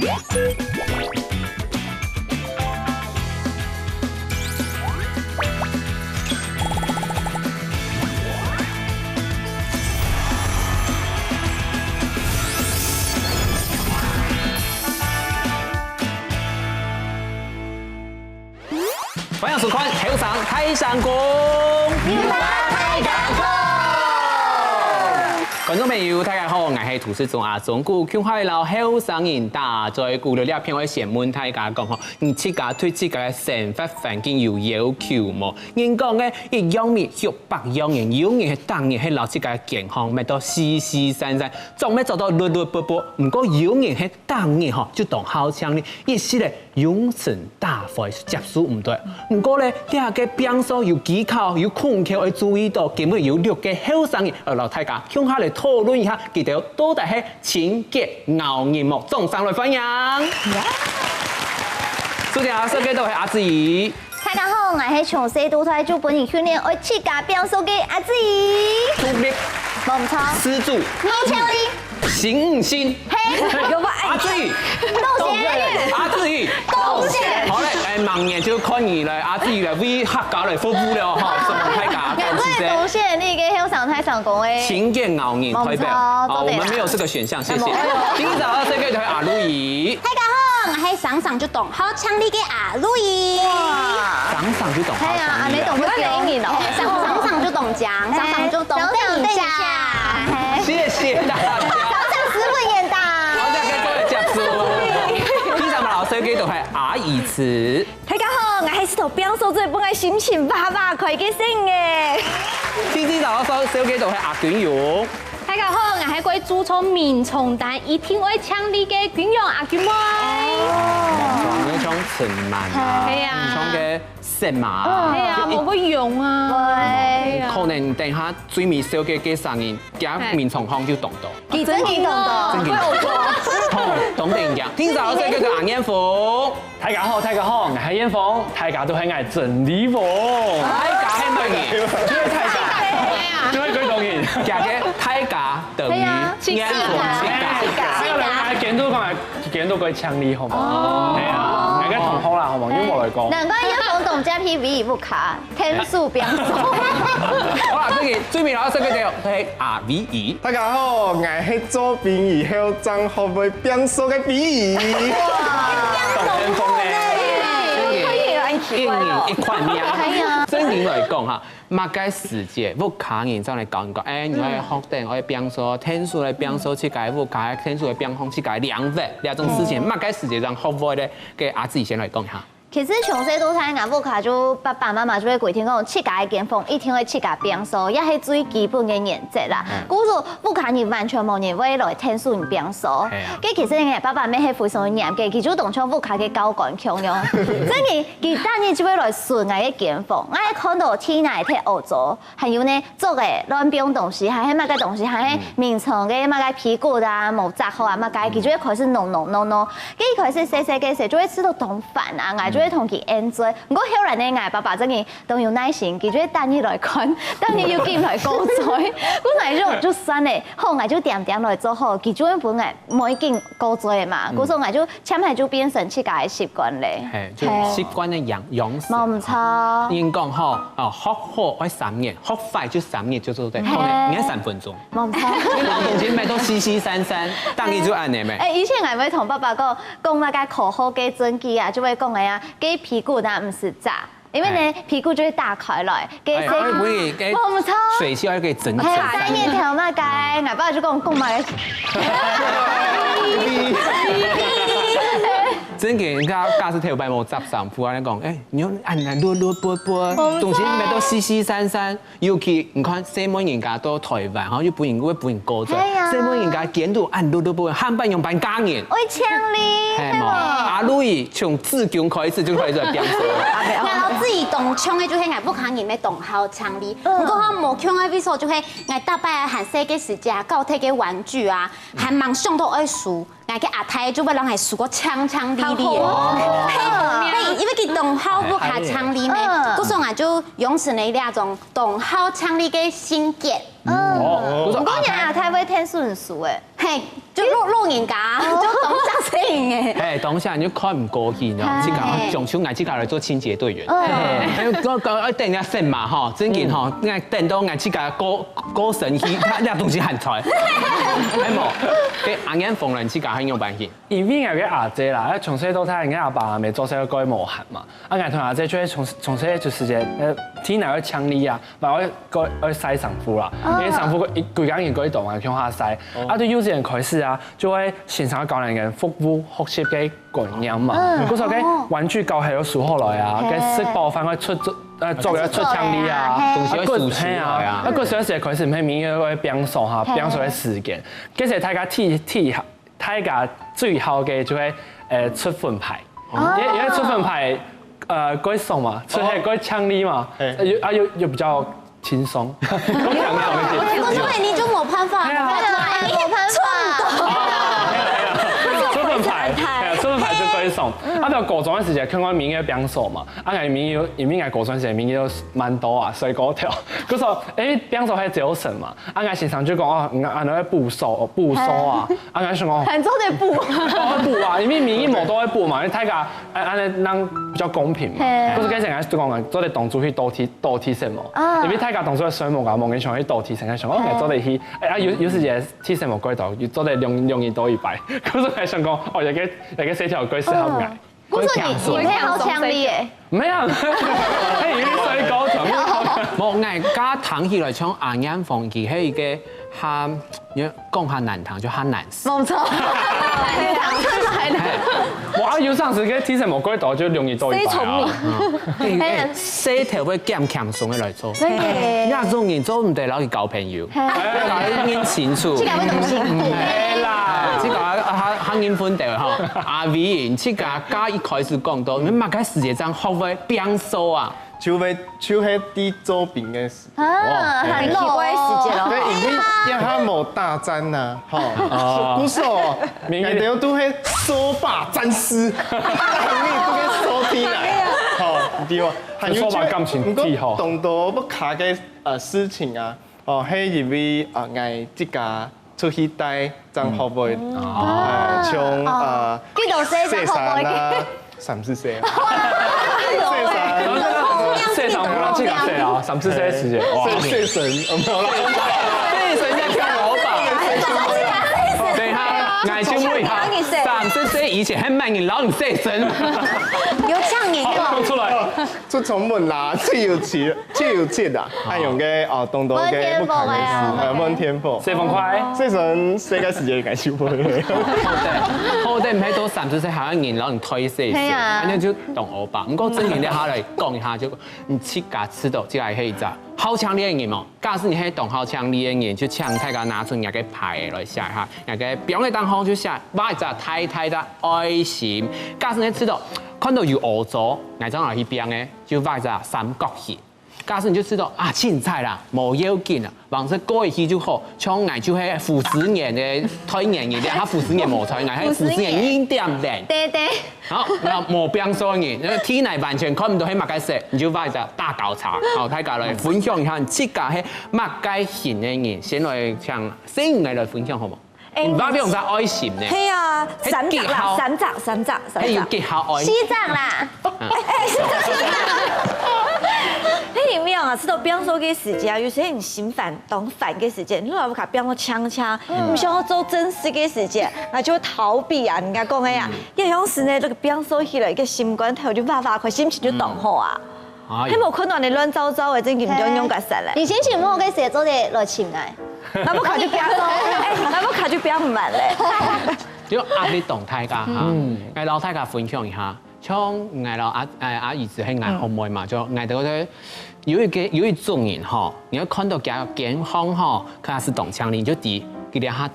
欢迎收看《后上开山公》，观众朋友，大家好，我係圖書中阿總顧，今開老後生人大在顧了片位前問大家講吼，你自家對自家嘅生活環境有要求冇？人講嘅一樣米學百樣人，有人係當然係老自家健康，咪到斯斯散散，仲咪做到綠綠波波。唔過有人係當然吼，就當好槍呢，意思咧永生大會接受唔對。唔過咧，啲下嘅變數有技巧有控橋要注意到，根本有6個後生人，老大家向下嚟討論一下，記得到底係清潔熬夜幕，眾上來歡迎。首先啊，設計都係阿子怡。大家好，我係從細到大做本人訓練愛切假變數嘅阿子怡。助力。冇唔錯。施助。冇槍力。行唔行？阿子怡。動線。阿子怡。動線。好咧，明年就看你嚟，阿子怡嚟為客家嚟服務了哈，什麼太假？我動線呢個後上太上講嘅。清潔熬夜代表。好，我們沒有這個選項，謝謝。今早啊，這個就係阿路怡。大家好，我係上上就動好槍力嘅阿路怡。上上就動好槍力。係啊，你動不了你咯。上上就動講，上上就動等一下。謝謝大家。呢度係阿怡慈，大家好，我係石頭變數最本嘅心情爸爸佢嘅聲嘅。天天就我收小幾度係阿卷勇，大家好，我係貴主創面重但一天愛搶你嘅卷勇阿卷妹。哦，你唱陳曼啊，係啊，唱嘅石馬，係啊，冇乜用啊。對，可能等下最尾小嘅聲音，加面重腔就動到。真見到，真見到。懂定講，天早這個叫顏嫣鳳。大家好，我係嫣鳳，大家都係嗌鄭麗鳳。大家係乜嘢？因為大家，因為佢當然，其實大家等於嫣鳳見到講係見到佢搶你好冇？係啊，大家同好啦，好冇？因為我嚟講，難怪嫣鳳同隻 PV 不卡，天數變數。好啦，這個最尾老師嘅就係阿 V 怡。大家好，我係做殯儀後賬號會變數嘅殯儀。懂風咧，一年一塊面。係啊，正經來講嚇，乜嘅時節不卡人上嚟講講，誒，你可以學定，可以變數，天數嚟變數，去解不解，天數嚟變空，去解兩份，兩種事情，乜嘅時節讓學會咧，嘅阿自己先來講下。其實從細到大，阿母卡就爸爸媽媽就會規定講，切假嘅見風，一定會切假變數，也係最基本嘅原則啦。故說母卡你完全冇人會來天數唔變數。咁其實你爸爸媽係非常嚴嘅，佢主動將母卡嘅教官強樣。所以佢當然就會來順我嘅見風。我係看到天涯睇歐洲，還有呢做嘅亂變東西，還係乜嘅東西，還係名創嘅乜嘅皮骨啊、毛雜貨啊乜嘅，佢就會開始弄。咁開始細嘅時就會吃到當飯啊，就會同佢 enjoy。不過後來呢，我爸爸真係都有耐心，佢就會等你來看，等你要見來高追。我就算咧，好我就點來做好，佢就會本來每見高追嘛。嗰時我就前排就變成自家嘅習慣咧。係，就習慣嘅養成。冇唔錯。人講吼，學好愛3年，學快就3年就做對，可能應該3分鐘。冇唔錯。你老東西咪都斯斯散散，當然就安尼咩？以前我會同爸爸講乜嘅口號嘅真機啊，就會講嘅啊，嘅皮骨呢唔是炸。因為呢皮骨就會打開來，嘅聲，冇唔錯，水氣可以整。係啊，三葉條乜嘅，我爸就講埋。真嘅，人家駕駛條擺冇執上鋪啊！你講，你講按來捋撥，東西咪都斯斯散散。尤其你看西門人家到台灣，嚇要本人高咗，西門人家見到按捋撥，漢班用班加年。會搶你，係冇？阿路怡從自強開始就開始變數。然後自己動槍嘅就係我不可能嘅動好槍力，不過我冇槍嘅時候就係我大擺韓式嘅時間，高鐵嘅玩具啊，還蠻上到愛數。我嘅阿太就會讓佢數個槍哩哩嘅，因為佢動好不卡槍哩呢，嗰時候我就養成了那種動好槍哩嘅心結。我講你阿太會聽順數誒，係就路人甲，就懂上定哎。哎，当下你就看唔过去，你知道？这个上手爱这个来做清洁队员。哎，我等下神嘛吼，真紧吼，爱等到爱这个高神去，你东西喊出来。係冇，嘅阿眼逢人之間係用辦法。因為我嘅阿姐啦，從細到大，我阿爸阿妹做細個改無限嘛。我同阿姐就係從細就時間天嚟去搶你啊，唔係我去曬衫褲啦，因為衫褲佢講完嗰啲動啊，向下曬。啊，對幼稚園開始啊，就會現場教人嘅服務學習嘅觀念嘛。嗰時候嘅玩具教係有數學來啊，嘅識包翻去出。做嘅出槍力啊，嗰時開始唔係免嗰啲變數嚇，變數嘅時間，跟住大家大家最後嘅就係出分牌，因為出分牌嗰啲數嘛，出係嗰啲槍力嘛，又比較輕鬆。我因為你就冇辦法，冇辦法。出分牌就嗰啲數，到高中嘅時候，香港民嘅變數嘛，民嘅高中時候民嘅都蠻多啊，水果條。嗰時候變數係九成嘛，現場就講按那個補數啊，想講很多的補，補啊，因為民意冇多去補嘛，你睇下讓比較公平嘛。嗰時嗰陣就講做啲動作去多提升嘛，因為睇下動作嘅水冇啊，冇嘅想去多提升嘅想，做啲去有時嘢提升冇軌道，要做啲容易多100。嗰時係想講有個4條軌適合捱。不是你妹好強力誒。唔係啊，係啲水果同。冇嗌家躺起來唱阿眼逢其係嘅下，講下難彈就下難死。冇錯，哇！要上時嘅提升冇軌道就容易多100啊。4條會減強鬆嘅來做。一種人做唔得，攞去交朋友，搞啲清楚。這個會懂先。係啦，這個嚇應分掉吼。阿 V 人這個家一開始講到，你乜嘅世界上學會變數啊？就係啲周邊嘅事。啊，很奇怪時節咯。對，因為因為佢冇大戰呐，吼，古時候人哋都係手把戰士，你都係手提來，吼，對喎。手把感情體吼。動到不卡嘅事情啊，哦，係因為愛即個出去帶張學會，像謝山啊，34歲。謝神冇啦，即係謝啊，34歲嘅時間，哇！謝神，冇啦，謝神在跳舞吧？等下，嗌小妹嚇，34歲以前係萬人老人謝神。有唱年講出來。出重門啦，最有節啊，係用嘅東道嘅不卡嘅事，問天賦。謝鳳快，謝神世界時間嘅小妹。好啲唔係到30歲下一年老人退謝神，咁樣就懂我吧。唔過真嘅你下嚟講一下就，你自家知道即係一隻好強烈嘅人嘛。假使你係懂好強烈嘅人，就請大家拿出一個牌來寫下，一個表嘅當空就寫畫一隻太太的愛心。假使你知道看到有歐洲，我將來去邊嘅就畫一隻三角形。假使你就知道啊，凊彩啦，冇要緊啦，往時過去就好。像我就係富士年嘅推年嘅，他富士年冇推，我係富士年1.0。對。好，嗱冇變數嘅，因為天嚟完全看唔到係乜嘅色，你就畫一隻大交叉。好，大家來分享一下，即個係乜嘅型嘅人，先來向4個來分享好冇？唔畫邊用隻愛心呢？係啊，三隻啦，三隻。係要結合愛。西藏啦。迄裡面啊，是到比方說嘅時間，有時你心煩、當煩嘅時間，你話要卡比方說槍，唔想要做真實嘅時間，那就會逃避啊。人家講嘅呀，因為有時呢，那個比方說起來一個心關頭就發佢心情就動好啊。你冇困難你亂糟糟嘅，真係唔想用個實咧。你心情唔好嘅時候做啲熱情愛，那不卡就比較多，那不卡就比較慢咧。就壓力動態㗎嚇，嗌老太家分享一下。像嗌到阿姨子係嗌紅梅嘛，就嗌到嗰有一種人吼，你要看到佢健康吼，佢係動槍力就啲佢哋嚇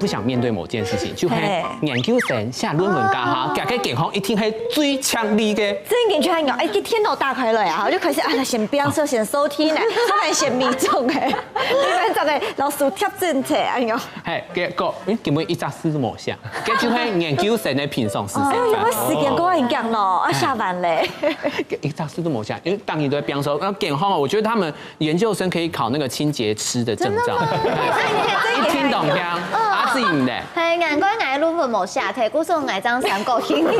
不想面對某件事情，就係研究生寫論文家嚇，佢嘅健康一定係最強力嘅。真嘅就係我一天都打開來啊，我就開始啊，先比方說先收聽咧，再來先命中嘅，呢邊就係老師貼政策啊樣。係結果根本一隻字都冇寫，佢就係研究生嘅平常時間。因為時間過很趕咯，啊下班咧。一隻字都冇寫，因為當年都在講說，健康，我覺得他們研究生可以考那個清潔師的證照，一聽懂聽。是唔咧？係難怪我論文冇下題，故說我爭三個星期。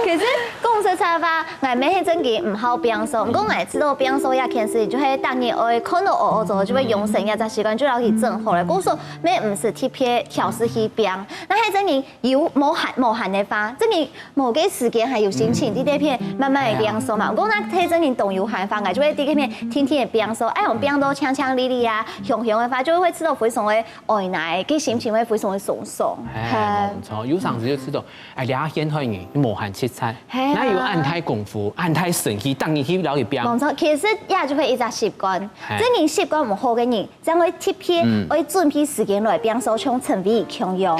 其實公司茶法，我每係真嘅唔好變數，唔過我知道變數一件事，就係當然我看到我做就會養成一隻習慣，就要去整好咧。故說咩唔是貼片調試去變，那係真嘅有無限嘅法，真嘅冇幾時間係有心情啲啲片慢慢嘅變數嘛。唔過那係真嘅動有限法，我就會啲啲片天天嘅變數，哎，我變到槍槍哩哩啊，雄雄嘅法，就會知道非常嘅愛奶，佢心情會非常嘅鬆鬆。係冇錯，有上次就知道，哎，兩現開人無限切菜，那有按太功夫，按太神氣，當然去了去變。冇錯，其實也就係一個習慣，即係習慣唔好嘅人，將會貼片，會準備時間來變數，從成為強用。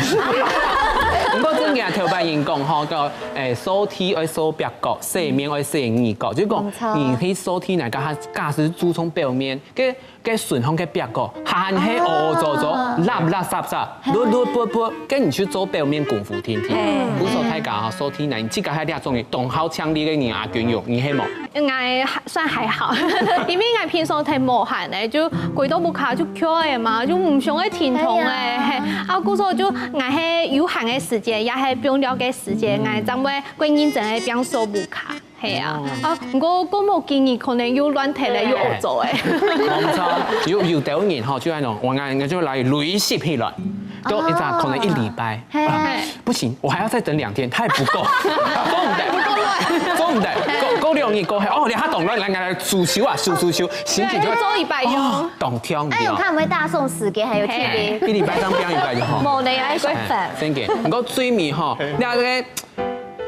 不過真嘅頭擺人講吼個掃梯愛掃壁角，洗面愛洗耳角，就講你去掃梯嚟，佢駕駛注重表面，嘅順風嘅壁角，行起惡做做，垃垃雜雜，亂撥，跟你去做表面功夫天天。古時候睇架掃梯嚟，你自己喺啲中意動好強烈嘅人阿捲肉，你希望？我算還好，因為我平常睇無限咧，就攰到冇卡就翹嘅嘛，就唔想去停通咧。啊，故所就我係有限嘅時間，也係不用了嘅時間，我將會歸認真嘅變數冇卡。係啊，啊，不過公務建議可能要亂睇咧，要惡做誒。冇錯，有啲人吼，就係喏，我嗌就來累積起來。都一陣可能1禮拜，不行，我還要再等2天，太不夠，做唔得，夠2日夠係，哦，你下動亂嚟數手啊，數，心情就會做禮拜用，動聽唔哎，我看唔會大送時間還有 TV，1禮拜當變1禮拜就好。冇你愛鬼煩。真嘅，不過水面吼，你話個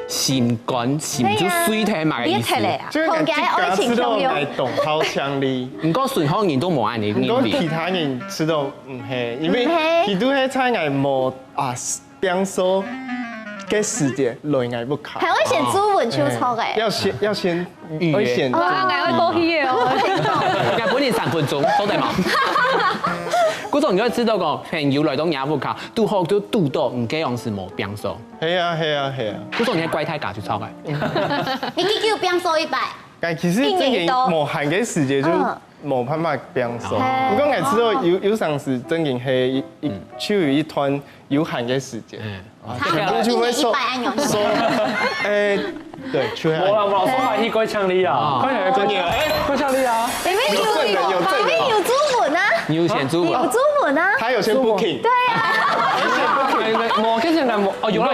心肝心就水體嘛嘅意思。就是我自己知道愛動好強烈，唔過順風人都冇按你唔過其他人知道唔係，因為佢都係菜藝冇變數嘅時間內藝不卡。還會選豬文秋操嘅。要先預約。我愛過去嘅哦。日本人3分鐘都得嘛。嗰種你都知道個朋友來到雅虎卡，拄好都拄到，唔幾樣是冇變數。係啊。嗰種你係怪太假就錯嘅。你幾叫變數100？但其實這個無限嘅時間就冇辦法變數。不過我知道有上時真嘅係處於一團有限嘅時間。差不多就會100按用。對，出來。冇啦，說話去鬼槍你啊！快點，鬼槍你啊！裡面有豬文啊！你有選豬文？有豬文啊！他有先 booking。對啊。冇，跟住我有啦，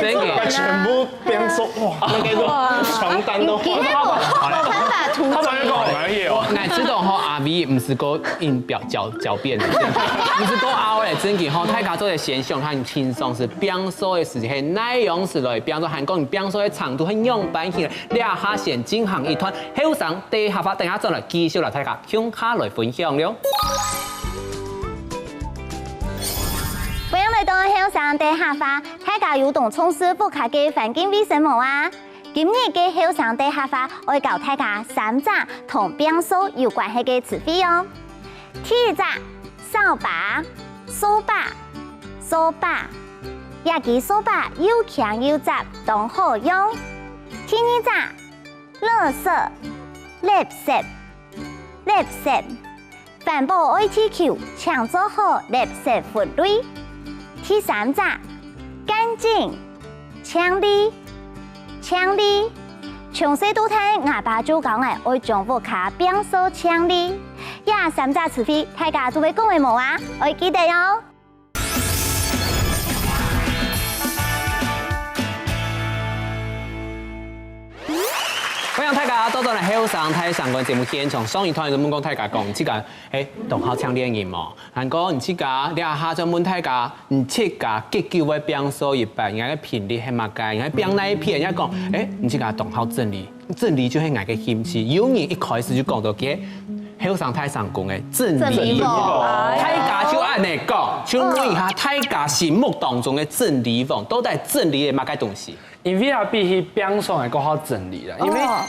真嘅，全部變數，哇！那個床單都換。他把一個好難嘢哦。我知道吼阿 V 唔是個印表狡辯的，唔是個拗咧，真嘅吼，大家做嘅現象很輕鬆，是變數嘅事情，係內容是來變數，韓國人變數嘅長度很樣板起來，你下線進行一團後生地下法，等下再來繼續來大家向下來分享了。歡迎來到後生地下法，大家有同從事不卡嘅環境衛生冇啊？今日嘅後生地下法，我會教大家3隻同變數有關係嘅詞彙哦。第一隻，掃把，掃把，一支掃把又強又雜，都好用。第二隻，垃圾，環保愛地球，請做好垃圾分類。第三隻，乾淨，強力，從細到大，我爸就講嘅愛將屋卡變數強力。3隻詞彙，大家都會講嘅冇啊？愛記得喲。歡迎大家到嚟後生睇相關節目現場，上一團就問講大家講，即個動好強烈嘅人喎，韓國唔即個，你下就問大家，唔即個結構嘅變數100，人家嘅頻率係乜嘅？人家變哪一片？人家講，唔即個動好正理就係人嘅興趣。有人一開始就講到嘅後生睇相關嘅正理，大家就按嚟講，就問一下大家心目當中嘅正理到底係正理嘅乜嘅東西？因为啊比起表手还更好整理啦，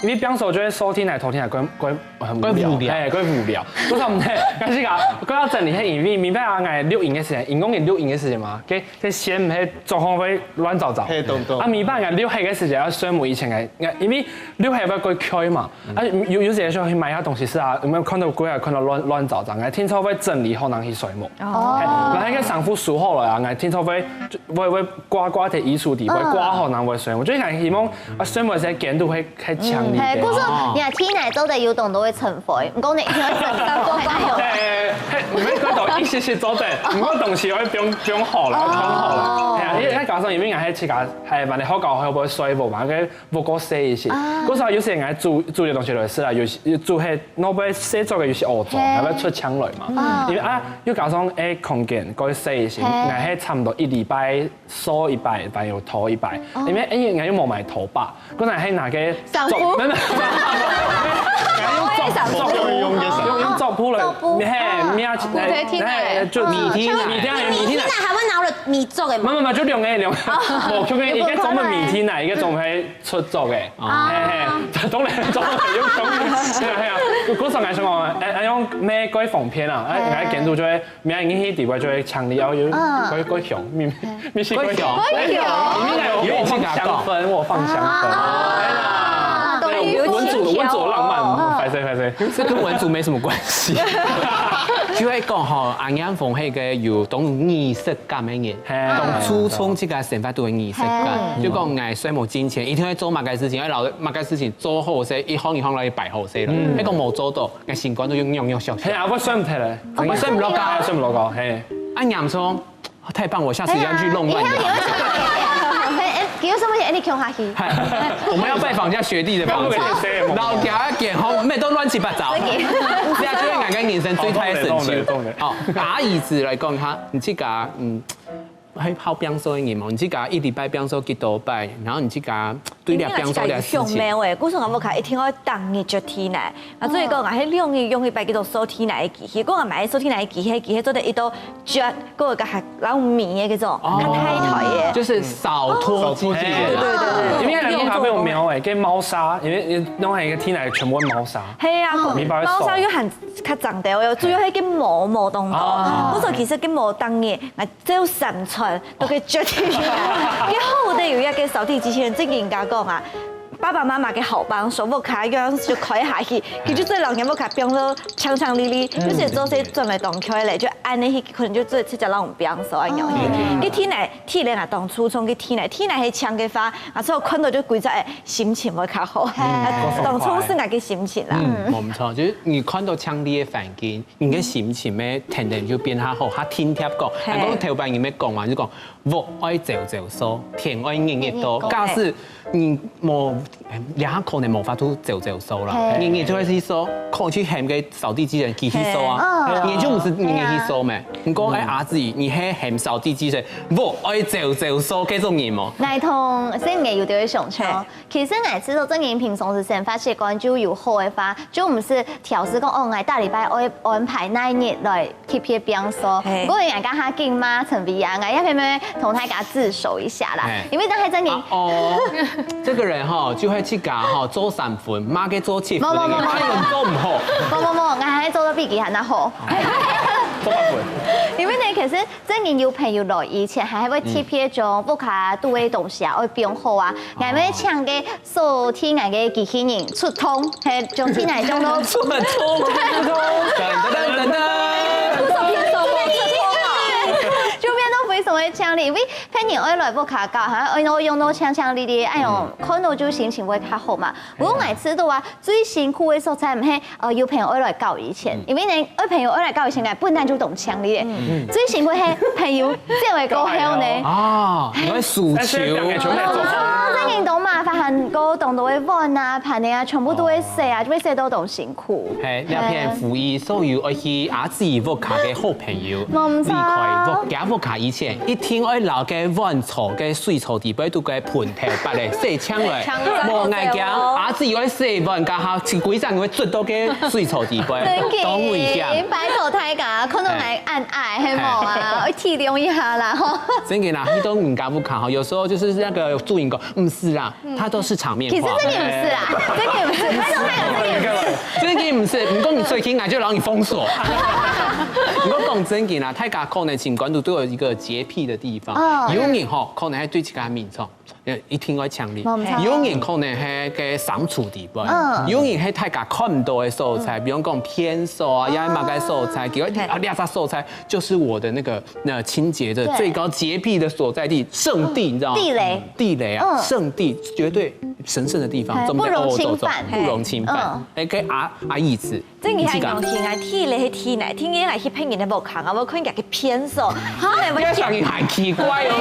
因为表手就会收天来头天来怪很无聊，哎，怪无聊。多少唔係，但是啊，佢要整理係因為明白啊，我錄影嘅時間，因講嘅錄影嘅時間嘛，佢先唔係狀況會亂糟糟。啊，明白我錄戲嘅時間要宣布以前嘅，因為錄戲要佢開嘛，啊有時候去買下東西是啊，有冇看到鬼啊，看到亂糟糟，我聽說會整理後能去水木。哦。然後個上副數好了啊，我聽說會刮啲藝術地，會刮好能會水木，就係希望啊水木嘅強度會較強啲。係，故說你係天奶做的有動都會成灰，唔講你一定要整理到係哪有？唔係嗰度一些做得，唔過東西可以不用好啦，很好啦。係啊，因為加上因為我喺自家係萬你好搞，會不會水無嘛？佢不過寫一些，嗰時候有時我煮嘅東西就是啦，有時煮係攞俾寫作嘅有時惡做，係咪出槍來嘛？因為啊，要加上誒空間嗰啲寫一些，我係差唔多一禮拜梳一擺，但有頭一擺，因為我要冇買頭髮，嗰陣係拿嘅做，用做鋪嚟，就米天還會拿了米做嘅嘛？唔，就兩個，冇佢嘅，而家做乜米天啊？而家仲係出做嘅，當然做係用係啊。嗰時我想講，用咩改防片啊？我見到就係咩引起地位就係強烈要改強，咪是改強，我放香氛，我放香氛，文組浪漫，快些，這跟文組沒什麼關係。就係講吼，安陽風係個有種儀式感嘅人，種初衷這個成法都係儀式感。就講藝術冇金錢，一定要做乜嘅事情，要乜嘅事情做好些，一行來擺好些啦。一個冇做到，藝新觀都用小。係啊，我算唔睇咧，我算唔落高，算唔落高。係。安陽說太棒，我下次要去弄亂。叫什麼嘢？你講下去。我們要拜訪一下學弟的房子，老家一件好，咩都亂七八糟。而家就係眼睛眼神最太神奇。好，打椅子來講下，你自家喺跑表演嘅嘛？你自家一禮拜表演幾多擺？然後你自家對啲表演嘅事情。咩話？嗰時我冇看，一天我當日着天奶，啊，所以講我喺用一擺幾多收天奶嘅機器，嗰個買收天奶嘅機器做得一道着嗰個係攞面嘅嗰種，較太台嘅。就是掃拖機器。對。因為人家俾我描誒，跟貓砂，因為弄係個天奶全部貓砂。係啊，貓砂要行較長條，又主要係跟毛動作。嗰時候其實跟毛當嘅，我只有神材。都可以着天奶，然後我哋有一個掃地機器人，即係人家講啊，爸爸媽媽嘅好幫手，我卡樣就開下去，佢就最兩日我卡變到強強力力，就是做些準備動開嚟，就按呢可能就最直接讓我們變手一樣嘢。佢天奶啊當初從佢天奶係強嘅話，啊之後看到就規則誒心情會較好，當初是我嘅心情啦。冇錯，就是你看到強烈嘅環境，你嘅心情咩天然就變下好，他天貼講，講頭版裡面講嘛，就講我愛走數，天愛日多，假使你冇。你可能無法度走數啦，你就會去說，可能去喊個掃地機器人機器掃啊，你就唔是你去掃咩？你講兒子，你係喊掃地機器人，我愛走數嗰種人麼？我同即係有啲上場，其實我知道真人平常時先發習慣就有好嘅話，就唔是調試講哦，我大禮拜我安排那一日來貼片表演。如果人家他勁嘛，陳偉啊，我一片片同他給他自首一下啦，因為當係真人。哦，這個人哈就會去搞做3分，媽嘅做7分，冇，做唔好。冇，我係做得比佢還要好。做8分。因為你其實真人有朋友來以前係會貼片種不卡度嘅東西啊，會變好啊，我哋搶嘅所天然嘅機器人出通，係將天然種都出通。為什麼會強烈？因為平年愛來不卡高，嚇愛我用到強強烈烈，哎呦，看到就心情會較好嘛。如果我知道話最辛苦嘅所在唔係有朋友愛來教以前，因為你愛朋友愛來教以前，我本來就懂強烈。最辛苦係朋友即係講好呢。啊，我係訴求。真認懂麻煩，发现个动都会弯啊、盘的啊，全部都会洗啊，就会洗到动辛苦。係呢片福伊所有我去阿姊沃卡嘅好朋友，冇錯離開沃加沃卡以前，一天我留嘅碗槽嘅水槽地杯都嘅盤頭白咧洗槍來，無礙嘅阿姊我洗碗家下幾陣會捽到嘅水槽地杯，多危險。拜託大家，可能嚟按愛係冇啊，我體諒一下啦。真嘅啦，你都唔敢不看哈，有時候就是那個助影講，唔是啦，它都是場面話。其實真嘅唔是啦，真嘅唔是，拜託大家真嘅唔是。真嘅唔是，唔講你最起來就讓你封鎖。如果講真嘅啦，大家可能情感度都有一個潔癖的地方，有人吼可能係對自己面錯。一聽我強烈，有人可能係嘅相處地位，有人係大家看唔到嘅素材，比如講偏手啊，也係某個素材，結果兩隻素材就是我的那個清潔的最高潔癖的所在地，聖地，你知道嗎？地雷啊，聖地絕對神聖的地方，不容侵犯，不容侵犯。誒，給阿姨子，真係係講天啊，天嚟係天嚟，天嘅嚟去拼人哋無空啊，我看人家嘅偏手，嚇，你上面還奇怪哦。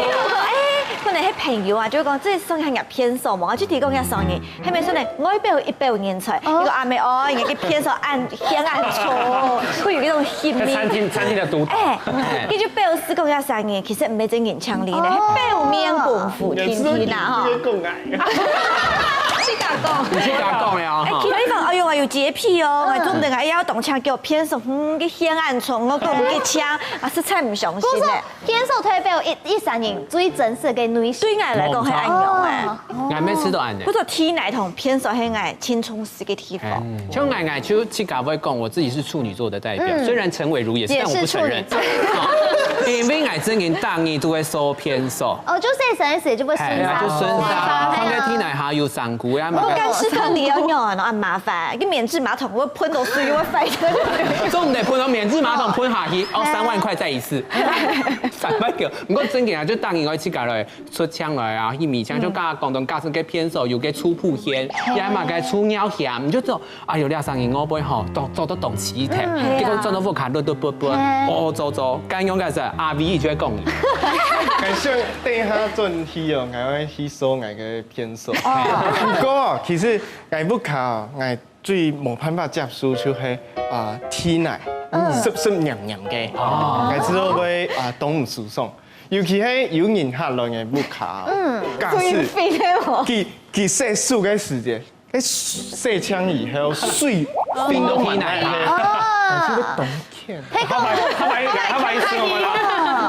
可能係朋友啊，就講即係送人家偏手嘛，我就提供人送人，係咪說呢？我一杯人才，如果阿妹哦，人家嘅偏手偏暗錯，會有呢種嫌面。餐廳的毒。佢就表示講人送人，其實唔係真言強烈咧，係表面功夫天天啊你去甲講呀？其他地方哎呦，我有潔癖哦，我總定係要動槍叫我偏手，個顯暗瘡，我講個槍啊，實在唔相信咧。偏手代表一三年最真實嘅女性，對我嚟講係暗用嘅。我咩吃到暗嘅。不過天奶同偏手係愛青蔥絲嘅地方。就愛就去甲會講，我自己是處女座的代表，雖然陳偉如也是，但我不承認。因為愛真人當年都會收偏手。哦，就洗身時就會順沙，就順沙，放在天奶下有上古呀。我乾濕湯你要用啊，很麻煩。個免治馬桶我噴到水，我廢咗。總唔得噴到免治馬桶噴下去，哦，3萬塊再一次，3萬叫。不過真嘅啊，就當年我去甲來出槍來啊，去米槍就甲廣東加上嘅偏手，又嘅粗鋪險，也嘛嘅粗鳥險，唔就做哎呦，倆上年我杯吼，做到動起體，結果轉到副卡都啵啵，哦做，間用嘅是阿 V 就會講。我想等下轉去哦，我會去搜我嘅偏手。不過其實我不靠，我最冇辦法接受就係天奶濕濕黏黏嘅，我知道會凍唔舒爽，尤其係有人客來嘅不靠，假使佢洗漱嘅時間，洗槍以後水冰到天奶，我覺得凍天。他買一次我啦，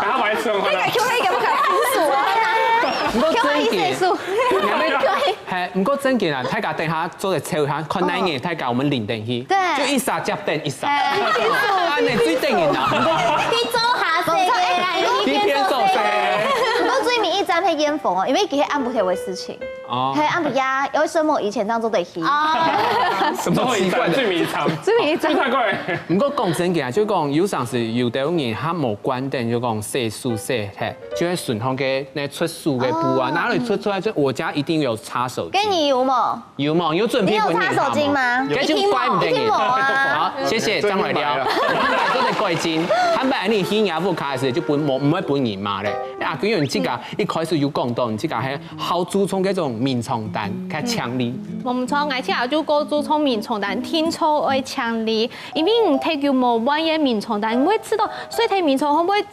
他買一次我啦。唔過真嘅，係唔過真嘅啊！大家等下做嚟抽下，看哪年大家我們連定去，就一殺接定一殺，安尼最定嘅啦。去做下世嘅啦，呢邊做世。我最明一站係煙風哦，因為佢係按不條嘅事情，係按不呀，因為孫某以前當做對戲。什麼奇怪？最迷藏，太怪。唔過講真嘅啊，就講有陣時有啲人佢冇觀點，就講洗漱洗係，就係順風嘅那出書嘅布啊，哪裡出來就我家一定有擦手巾。給你有冇？有冇？有準備？你有擦手巾嗎？一定冇啊！好，謝謝張偉亮。我哋貴精，坦白你去亞富卡嘅時就唔會本人嘛咧。啊，佢用這個一開始有講到，這個係好注重嗰種面床單，較強烈。冇錯，而且就個注重面床單，天初愛強烈，因為唔睇叫冇彎嘅面床單，唔會知道水體面床可唔可以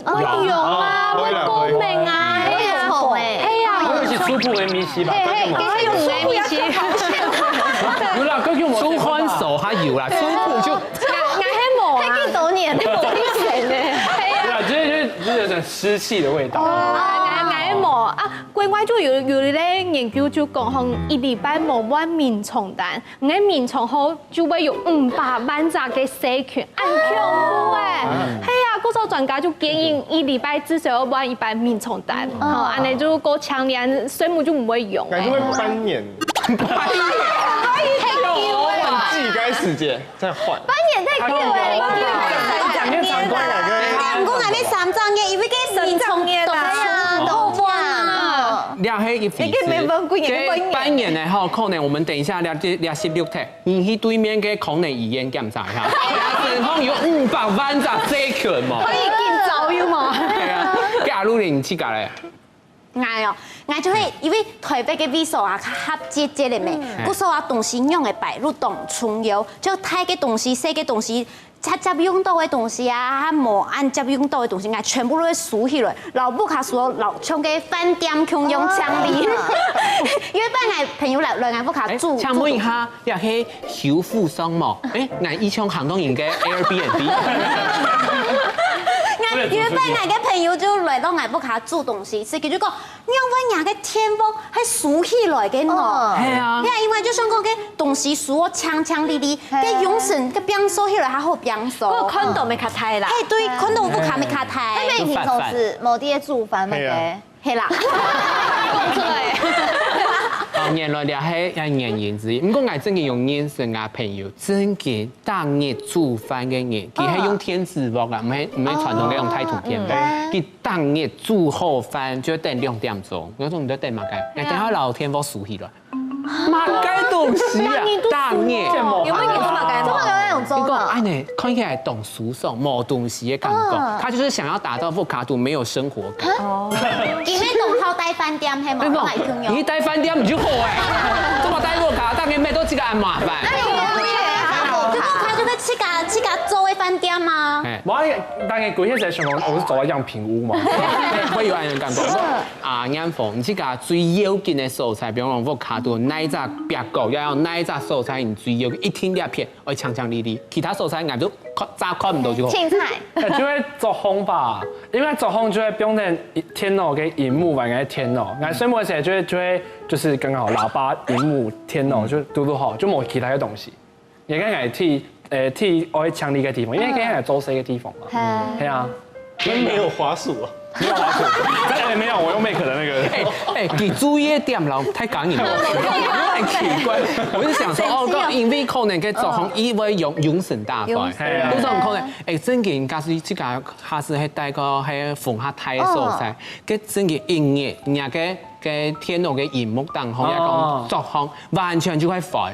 用啊，會高明啊，係啊，係啊，我是初步嘅面試吧，我用唔係面試，有啦，佢叫我初看手還有啦，初步就嗌係冇啊，幾多年？冇以前咧，係啊。就是有點濕氣的味道。挨冇啊！國外就有咧研究就講，向一禮拜冇換面床單，你面床後就會有500萬隻嘅細菌，很恐怖誒！係啊，嗰個專家就建議一禮拜至少要換100面床單，好，安尼就夠強烈，水母就唔會用。感覺會翻眼。自己該時間再換。翻眼太久誒！唔講係咩3張嘅，因為佢面床嘅啦，都換。兩係一回事。半年呢，吼，可能我們等一下16題，你去對面嘅孔內醫院檢查一下，身上有500萬隻細菌嘛。可以見早要嘛？係啊，假如你去㗎咧。我就会因为台北嘅味素啊，较节节的咩，故所啊东西用的白入动葱油，就太嘅东西、细嘅东西。接用到的东西啊，无按接用到的东西，我全部都会数起来。老不卡数老像个饭店共用枪里，因为帮我朋友来我不卡住。请问一下，也是修复商嘛？我以前行动应该 Airbnb。因为帮我嘅朋友就来到我不卡煮东西，是佢就讲，因为我嘅天赋系数起来嘅喏。系啊。因为就算讲嘅东西数我强强力力，嘅用神嘅变数起来还好变数。我看到没卡太啦。哎，对，看到不卡没卡太。那你平常是某啲煮饭咩嘅？系啦。原來也係原因之一。不過我真嘅用認識我朋友，真嘅當日煮飯嘅人，佢係用天子鍋啊，唔係傳統嘅用太土片嘅。佢當日煮好飯就要等2點鐘，我說唔得等乜嘅，等下老天鍋熟起來。乜嘅東西啊？當日有沒有做乜嘅？做乜嘅那種粥呢？哎呢，看起來懂熟爽，冇東西嘅感覺。他就是想要打造福卡度沒有生活感。佢咩同好帶飯店係冇買共用。你帶飯店唔就好誒？做乜帶福卡？當然咩都這個咁麻煩。就講佢就去自家做嘅飯店嘛。我當然嗰些在香港，我是做樣品屋嘛。我有安樣感覺。眼房，你自家最要緊嘅素材，比如講福卡度那一隻白狗，要用那一隻素材，你最要一天2片，我強強力力，其他素材我就咋看唔到就好。青菜。就會做烘吧，因為做烘就會不用等天腦跟熒幕玩嘅天腦，我所以我成日就會就是剛好喇叭、熒幕、天腦就都好，就冇其他嘅東西。也跟係替我強力嘅地方，因為跟係做細嘅地方嘛。係啊，沒有滑鼠啊。沒有滑鼠，沒有，我用 Make 的那個。你注意點咯，太講嘢了，太奇怪。我就想說，哦，因為可能佢做紅以為用神大塊，都種可能，真嘅假使即個下次係帶個係縫下太嘅素材，佢真嘅音樂，人家嘅天腦嘅熒幕燈紅一講作紅，完全就會廢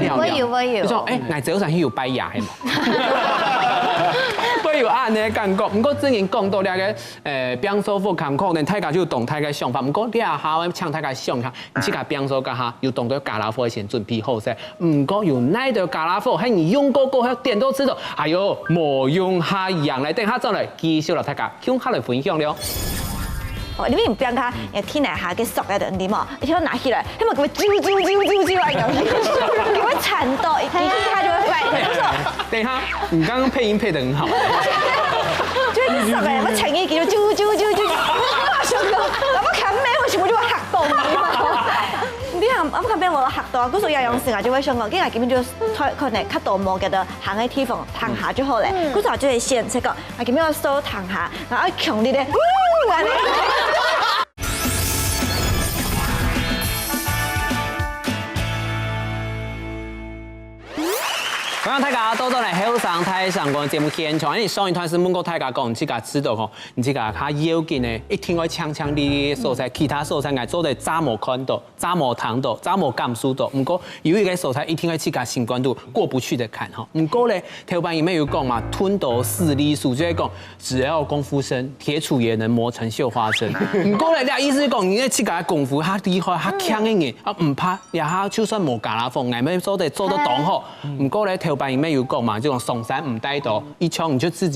掉了。我要。你說，我早上要擺牙係嘛？我有按呢感覺，不過之前講到了個變數福坎可能大家就懂大家想法，不過你下下搶大家想下，你這個變數家下要懂得加拉貨先準備好勢，不過有奈的加拉貨，係你用過後還點都知道，哎呦冇用下樣來，等下再來繼續嚟大家向下來分享了。哦，你唔變下，又天嚟下嘅熟嘅點點啊，你聽我拿起來，因為佢會啾啊咁，佢會纏到，一下就會壞。等下，你剛剛配音配得很好。就係熟嘅，我情意叫啾，我想講，我近咩？我全部都會嚇到你嘛。啲人我近咩我嚇到，嗰時有樣事我就會想講，跟住見到佢哋咳到冇嘅就行喺地方躺下就好咧。嗰時候就係先這個，我見到我手躺下，然後強啲咧，歡迎大家到嚟後上台上個節目現場，你上一段是問過大家講，你自家知道吼，你自家較要緊嘅，一聽我強強啲素材，其他素材我做得早冇看到，早冇聽到，早冇感受到。不過有一個素材，一聽我自家新觀度過不去的坎吼。不過咧，頭版裡面有講嘛，吞斗4粒數，就係講只要功夫深，鐵杵也能磨成繡花針。不過咧，意思講你嘅自家功夫較厲害，較強嘅人啊，唔怕，也下就算冇加拉風，我們做得當好。不過咧，頭版裡面有講嘛，這種松山唔帶刀，一槍你就自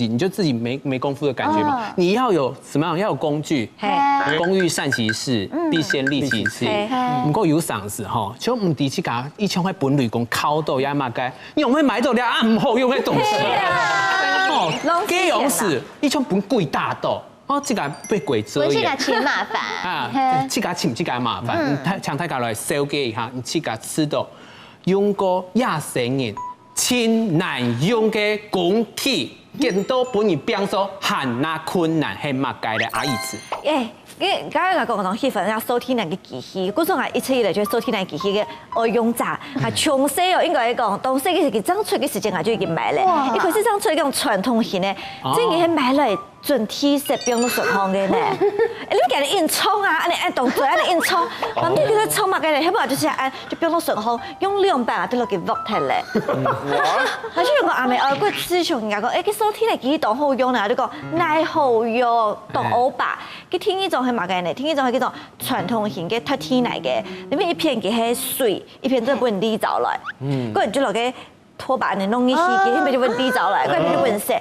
己沒功夫的感覺嘛。你要有什麼樣？要有工具，工欲善其事，必先利其器。不過有常識吼，就唔抵起架，一槍會本雷公敲到也嘛該，你用咩買到了啊？唔好用嘅東西。哦，幾用時，一槍本貴大刀。哦，這個被鬼遮眼。這個挺麻煩。啊，這個麻煩。請大家來小解一下，你這個知道用過亞生人。親難用嘅工具，見到本人變數很難困難，係乜解咧？阿姨子。剛剛我講氣氛，要收聽那個機器，嗰時候我一出嚟就收聽那個機器嘅愛用者，係從細哦應該講，當細嘅時候爭取嘅時間我就已經買咧，一開始爭取嗰種傳統型咧，即係買嚟。准体色变到顺风的呢。你家己硬冲啊，安尼按动作，安尼硬冲，咁你在冲嘛，家己，迄不就是按就变到顺风，用2板啊，都落去握脱咧。而且我阿妹学过师兄人家讲，cái số thiên này kỹ động hậu用呢，就講耐好用，動歐巴。佢天呢種係乜嘅呢？天呢種係嗰種傳統型嘅脫天嚟嘅，裏面一片嘅係水，一片都係揾地走來。嗰人就落嘅拖把你弄一起，佢咪就揾地走來，嗰邊就揾石，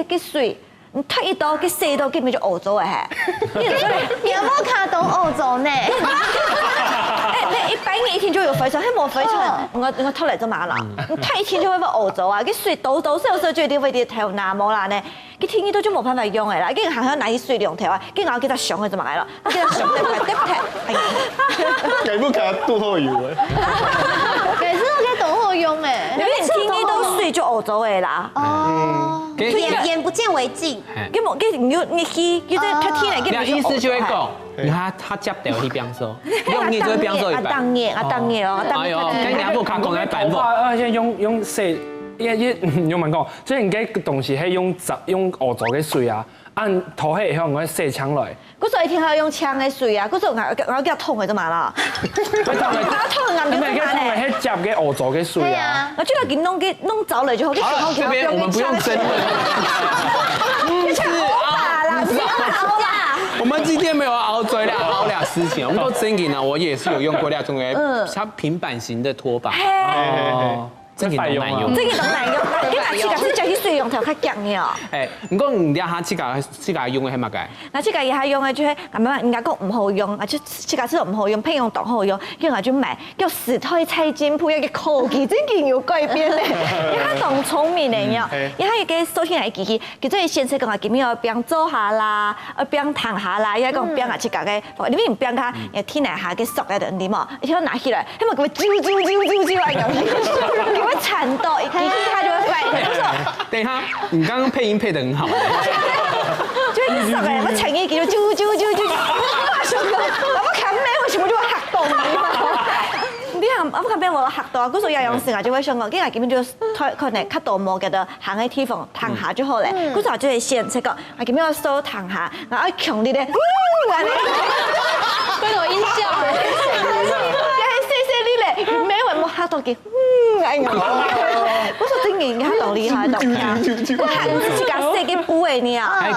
嘅水。你脫一刀，佢射刀，佢咪就歐洲嘅係。你有冇看懂歐洲呢？你一般嘅一天就有飛船，佢冇飛船，我脫嚟就嘛啦。你脫一天就會到歐洲啊！佢水倒倒，所以就一定會啲頭拿冇啦呢。佢天氣都就冇辦法用嘅啦，佢行向哪啲水龍頭啊？佢咬幾隻上去就埋啦，佢隻上對埋對唔停。計不計都好用嘅。其實都幾懂好用誒。你天氣都水就歐洲嘅啦。哦。眼不見為淨。佢冇佢唔要你去，佢在脫天嚟，佢意思就會講，你看他接掉去變數，用你就會變數一百。當然哦，哎呦，跟人家不看講喺版本。而且用水，用問講，即係人家東西係用歐洲嘅水啊，按頭係向我洗槍來。嗰時候一天係用槍嘅水啊，嗰時候我叫痛嘅啫嘛啦。我痛硬就咩嘅？因為係接嘅歐洲嘅水啊。我將佢弄走嚟就好，這邊我們不用爭論。不是我們今天沒有熬嘴啦，熬倆事情。我們都真嘅呢，我也是有用過倆種嘅，它平板型的拖把。哦。真係都難用，真係都難用。你話設計師就啲水用頭較強嘅哦。誒，唔過唔啲下設計用嘅係乜嘅？嗱，設計嘢係用嘅就係咁樣，人家講唔好用，啊，即設計師唔好用，偏用當好用，叫人就買叫時代菜金鋪一個科技真係要改變咧，因為當聰明嚟樣，因為嘅手天嚟機器，佢即係先生講話，佢咪要變做下啦，變燙下啦，因為講變下設計嘅，你咪唔變下，誒天嚟下嘅熟嘅點點啊，而且拿起來，因為佢會啾咁樣。會纏到，一聽它就會飛。等一下，你剛剛配音配得很好。就一熟嘅，我情意叫做啾，我冚咩？為什麼就會嚇到你？啲人我冚咩？我嚇到啊！嗰時候有樣事啊，就會想講，今日點樣就可能咳到冇嘅就行喺地方躺下就好咧。嗰時候就係先即個，啊點樣手躺下，然後強啲咧，嗰個音效。咩話冇嚇到嘅，哎呀！我說真嘅，嚇到厲害到，我係唔是架細嘅布嘅呢啊！你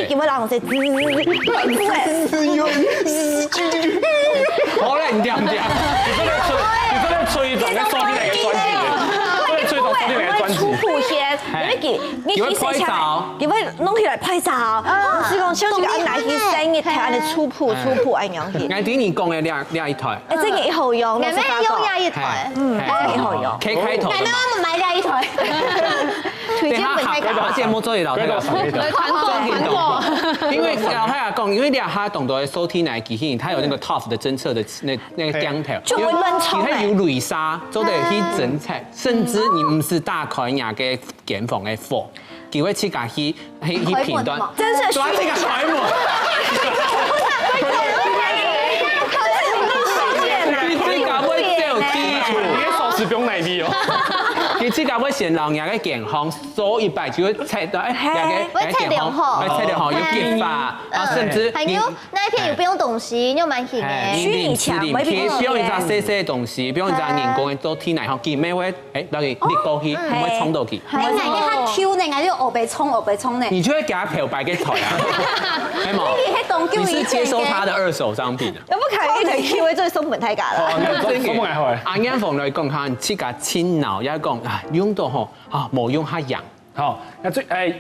叫我老細布好咧，唔掂。你嗰個吹動嘅雙邊嚟嘅專輯，吹動雙邊嚟嘅專輯。初步先，你拍照，你會弄起來拍照，是講像這個安奶去生一台，安尼初步安樣去。我聽你講嘅兩一台，誒，真係好用，你咩用呀一台？真係好用。 K 開頭。奶奶我們買兩一台。推薦本太我節目做嘢老太個因為老太個講，因為兩下懂得收聽來機器，它有那個 TOF 的偵測的那個鏡頭，就會亂衝佢有雷沙，做得去偵測，甚至你唔是大開牙嘅檢房嘅貨，佢會去架去片段，真係抓這個開門。你這個會有基礎，你嘅鎖匙不用內地哦。佢自己會先讓人嘅健康數一百就會測到，人嘅健康，會測到好有結法，啊，甚至還有那一天又不用東西，你又蠻輕嘅。零貼，不用一隻細細嘅東西，不用一隻人工嘅做天嚟，見咩會誒，等佢裂過去，唔會衝到佢。你哪個他 Q 呢？我就後背衝呢。你就會給他漂白嘅台啊，係冇？你是接收他的二手商品啊？有冇睇呢台 Q 嘅真係送本太假啦？阿啱房嚟講下，自家親腦一講啊，用到吼啊，冇用下樣。好，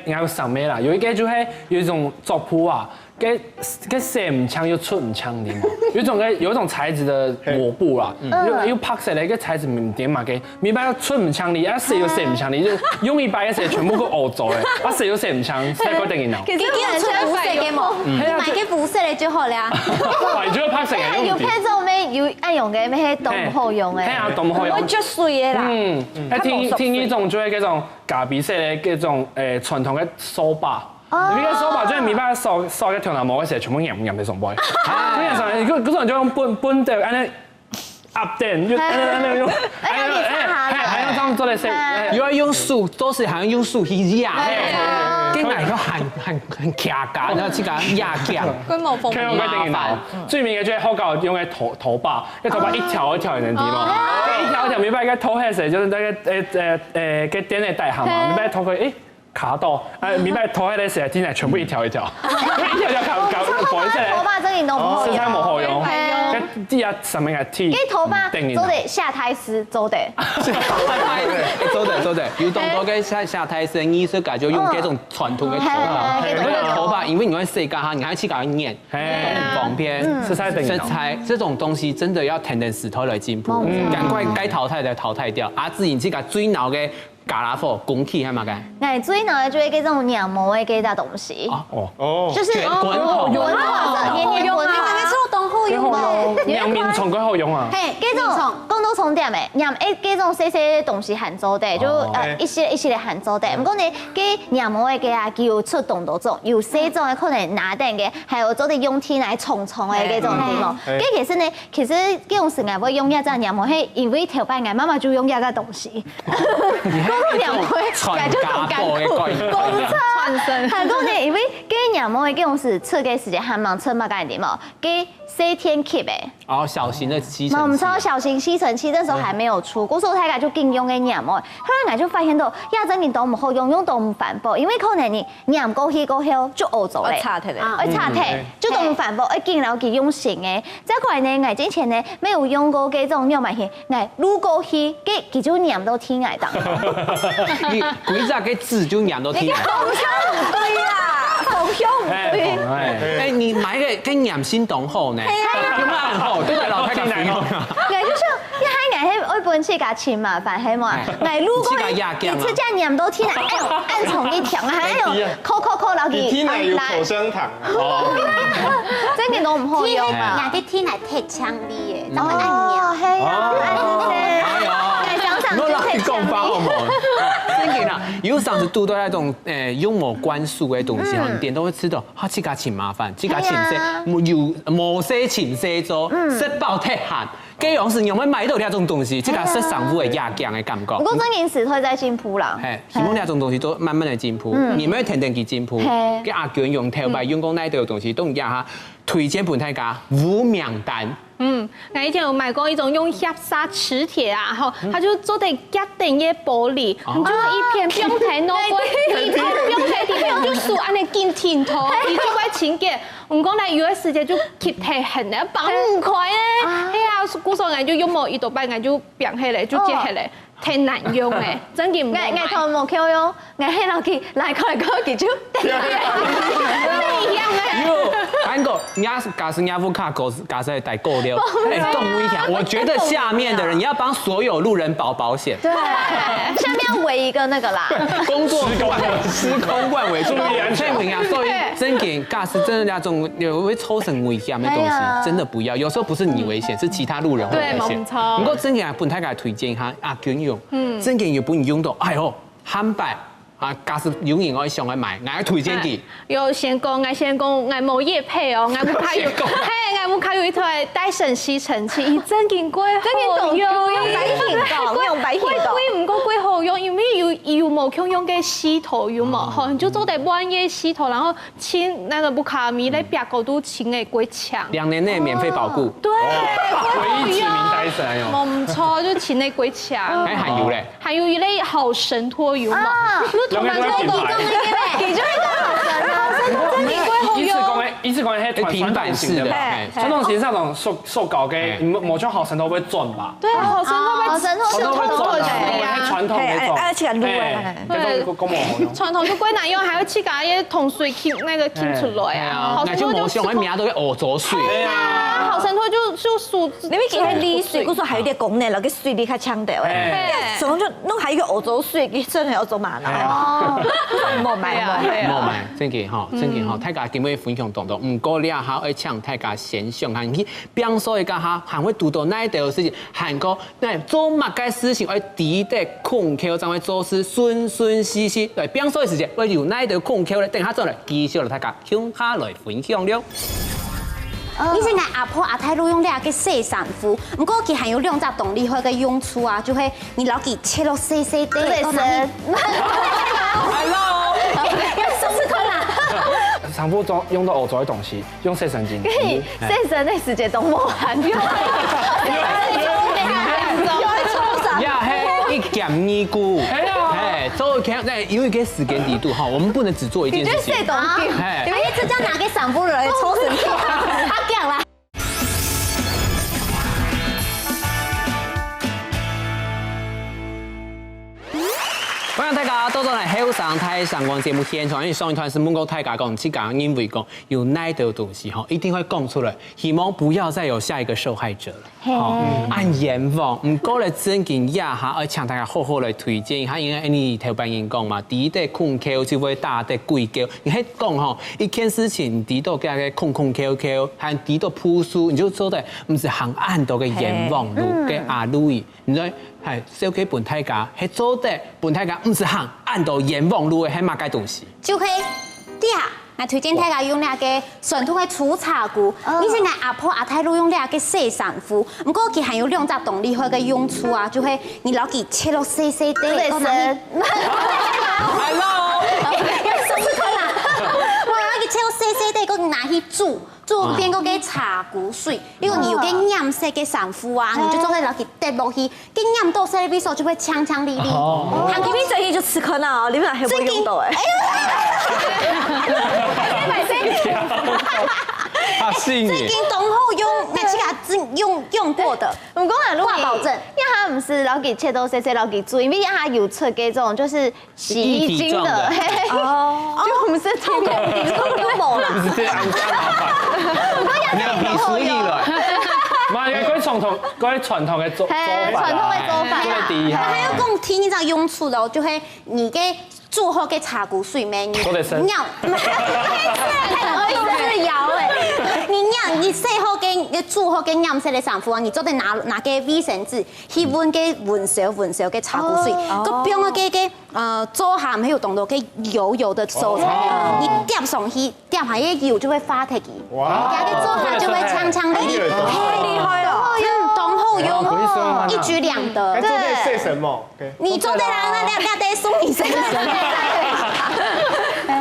有上咩啦？有一個就係有一種作鋪啊，佢寫唔槍又出唔槍啲嘛。有一種材質的抹布啦，又拍攝咧個材質唔掂嘛嘅，明白出唔槍啲，一寫又寫唔槍啲，就用一擺一寫全部都歐洲嘅，一寫又寫唔槍，寫嗰定然後。其實有出膚色嘅冇，你買嘅膚色嚟就好啦。為咗拍攝嘅要配做咩要愛用嘅咩都唔好用嘅。係啊，都唔好用。會著水嘅啦。聽呢種就係嗰種咖啡色嘅嗰種傳統嘅梳把。你嘅梳把即係面包梳一條頭毛嘅時候，全部入嚟送杯。嗰陣時，嗰種就用搬就安尼 update，就安尼用。係用咁做嚟食。又要用樹，都是好像用樹去壓。佢进来都很卡嘎，然后去甲压降。龟毛风看我规定脑，最明嘅就係好搞用嘅頭髮，因為頭髮一條一條人哋點嘛，一條一條明白嘅頭係誰，就是那個嘅點嚟帶行嘛，明白頭佢誒。卡到，明白頭喺你成日進來全部一條一條，一條一條搞改出嚟。頭髮真係都唔好用，真係冇好用。係啊。啲啊上面係剃。啲頭髮做得下胎絲做得。做得，有當多嘅下胎絲藝術家就用這種傳統嘅頭髮，嗰個頭髮因為你會洗乾哈，你還要去給它染，很方便。色彩這種東西真的要天天時代來進步，趕快該淘汰的淘汰掉，自然去把最老嘅。加拉貨拱起係嘛嘅？誒，最難嘅就係嗰種黏膜嘅嗰啲東西。哦，就是滾筒，黏黏滾筒。當好用啊！黏面蟲佢好用啊！係，嗰種講到重點嘅，黏嗰種細細東西含做的，就一系列含做的。唔講你嗰黏膜嘅嗰啊，叫出動多種，有細種嘅可能拿定嘅，還有做啲用天來蟲蟲嘅嗰種黏膜。嗰其實呢，其實嗰種時間會用一隻黏膜，係因為頭擺眼媽媽就用一個東西。嗰黏膜也就同甘苦，公差。係講你因為嗰黏膜嘅嗰種是出嘅時間還蠻出乜嘅點哦，嗰細天級嘅。哦，小型的吸塵器。唔錯，小型吸塵器那時候還沒有出，嗰時候大家就勁用嘅黏膜，後來我就發現到，呀，真係都唔好用，用都唔環保，因為可能你黏過去過後就污糟咧，會擦體，就都唔環保，會見到佢用新嘅。再過來呢，我之前呢沒有用過嗰種黏膜器，我擼過去，佢就黏到天涯當。你幾隻嘅字就黏到天涯。對啦，好用。哎，你買嘅跟黏先懂好呢？有咩好？都係老太太用。我就說，一喺我喺本次架錢麻煩係嘛，我擼過去，你出家黏到天涯，按從一條，還有扣落去。天涯有口香糖。真嘅都唔好用啊！啲天涯貼槍啲嘅，就係按黏。係啊，我老係講法好冇？真嘅啦，有上次讀到那種幽默關數嘅東西，你點都會知道，哈，這個錢麻煩，這個錢有某些錢些做，食飽太閒。這樣是用來買到呢種東西，這個是上府嘅壓降嘅感覺。不過真件事會在進步啦。係，希望呢種東西都慢慢地進步，你們天天去進步。嘅阿娟用頭擺用講那啲東西，都唔一下推薦俾大家無名單。我以前有買過一種用硼砂磁鐵啊，然後它就做得夾定嘅玻璃，你就一片標題攞過，一片標題裡面就數安尼見天頭，你就會情節。唔講咧，有啲時間就貼題痕咧，綁唔開咧，哎呀，古時候我就用冇一度半，我就變起來，就接起來。太難用誒，真嘅唔我同冇溝用，我喺落去來過佢就唔一樣誒。韓國假設亞夫卡狗假設帶夠了，動危險。我覺得下面的人你要幫所有路人保保險。對，下面要圍一個那個啦。工作時空萬維，注意安全。所以真嘅假設真的那種有會抽成危險的東西，真的不要。有時候不是你危險，是其他路人會危險。不過真嘅本太嘅推薦一下阿娟用。真嘅要本用到，哎呦，漢白啊，假使有人我上去買，我推薦佢。有先講，我冇業配哦，我冇卡有，嘿，我冇卡有一台戴森吸塵器，伊真勁貴，好用，用白矽豆，貴唔過貴好用，因為有冇強用嘅洗頭有冇？好，你就做得半夜洗頭，然後清那個不卡米咧，別個都清嘅鬼強。2年內免費保固。對，唯一指名戴森用。唔錯，就清嘅鬼強。還含油咧？還有一類好神拖油嘛。兩個都係品牌。其中一個好神啊，真係貴好用。一次講係平板式的，傳統型是那種塑膠嘅，某種好神拖會轉吧？對，好神拖是通的，係傳統嗰種。而且擼對，咁冇好用。傳統就貴難用，還要去把啲桶水那個傾出來啊。好神拖就冇名都係歐洲水。係啊，好神拖就數。你咪見係離水，嗰時候還有啲功能，那個水你較強調誒。什麼就弄還有一個歐洲水，佢真係歐洲碼啦。冇買，真嘅嗬，真嘅嗬，大家點樣分享當中？唔過你下要搶大家先上下去，邊所以家下還會讀到那一條事情，韓國那做乜嘅事情，要抵得控口，才會做事順順利利。對，邊所以時間會由那一條控口咧，等下再來繼續嚟大家向下來分享了。以前阿婆阿太都用呢個洗衫褲，不過佢還有兩隻動力可以用處啊，就係你攞佢切落細細啲，對，Hello。上腹中用到欧洲的东西，用洗神经。洗神的时间都无限，呀嘿，一减二股，哎，做看在因为给时间低度哈，我们不能只做一件事情。因为这叫拿给上腹人抽神经，他讲啦。欢迎大家都来后上台上光节目现场，因为上一团是问过大家讲，去讲因为讲有哪的东西哈，一定会讲出来，希望不要再有下一个受害者了。好，按愿望，唔过来真经一下，而请大家好好来推荐一下，因为你头班人讲嘛，第一代控 Q 就会大的贵 Q， 你喺讲吼，一件事情第到嘅个控 QQ， 还第到朴素，你就做的唔是行按到嘅愿望路嘅阿路易，你知？係小給本大家，係做得本大家唔是行按到願望路嘅係乜嘅東西？就可以嗲，我推薦大家用那個傳統嘅粗茶菇，以前我阿婆阿太都用那個洗衫褲，不過佢還有兩隻動力可以用處啊，就係你攞佢切落細細地，對神，Hello，要試試看啦，我攞佢切落細細地，嗰拿去煮。做變嗰個茶菇水，如果你有個染色嘅衫褲啊，你就做喺落去滴落去，跟染到色的時候就會強強力力。韓劇這一就吃可能哦，你們還會用到哎。他信最近董後用，我自己用過的，唔講啊，掛保證。因為它唔是老給切都洗洗老給煮，因為它有出嘅這種就是洗衣精的，就唔是透過底都冇啦。不是這樣你有皮書意了。唔係，嗰啲傳統嘅做法，傳統嘅做法最第一下。還有講聽你知道用處咯，就係你嘅煮好嘅茶菇水咩？你都得生。尿，是搖誒，你洗好嘅，你煮好嘅染色嘅衫褲啊，你做得拿個衛生紙去揾嘅混熟嘅茶菇水，個邊個嘅做下唔係要動到嘅油的素材，你疊上去，疊下啲油就會發起佢，哇！加啲做下就會強強力力，太厲害了。董後用一舉兩得。哎，做這洗什麼？你做得啦，那兩得送你什麼？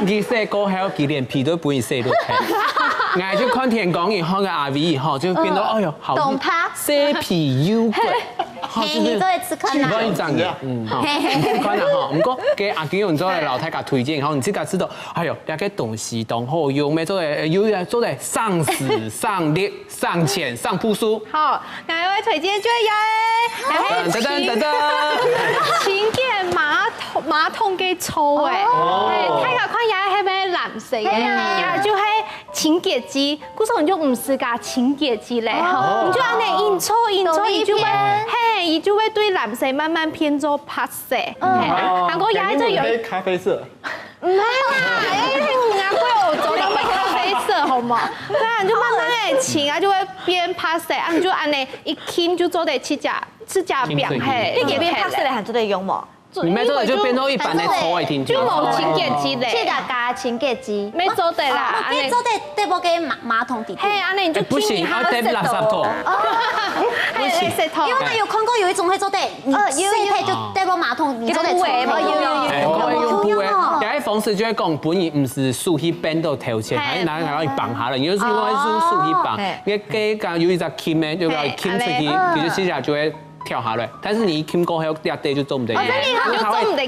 佢洗過後，佢連皮都不會洗到皮。我就看天講以後嘅阿 V 以後，就變到哎呦，好洗皮又貴。你做得吃可能。唔這樣嘅，好，唔可能哈。唔過給阿娟用咗嚟老太家推薦以後，你自己知道，哎呦，那個東西當好用咩？做嚟有做嚟上時、上力、上淺、上樸素。好，我會推薦最有誒，清潔馬桶嘅臭誒，睇下看也係咩藍色嘅，也就係清潔劑，嗰時候你就唔是㗎清潔劑咧，你就按你印搓，你就會嘿，你就會對藍色慢慢變做白色，韓國也就有咖啡色。唔係啦，韓國歐洲有咖啡色，好冇？對啊，你就慢慢嚟清啊，就會變白色，啊，你就按你一傾就做得指甲變黑，你給邊拍攝嚟還做得用冇？你咪做嚟就變到一般的臭味聽，就冇清潔劑咧，去加清潔劑，沒做得啦，你做得對部嘅馬桶底部。嘿，安尼你就不行，要得垃圾桶。不行，因為我有看過有一種係做得，你洗體就對部馬桶，你做得臭嘛？有啲方式就係講，本意唔是樹去綁到頭前，係拿去綁下來，有時我係樹去綁，你嘅有一隻鉗咧，就要鉗出去，其實接下來就會跳下來。但是你鉗過後一地就做唔得，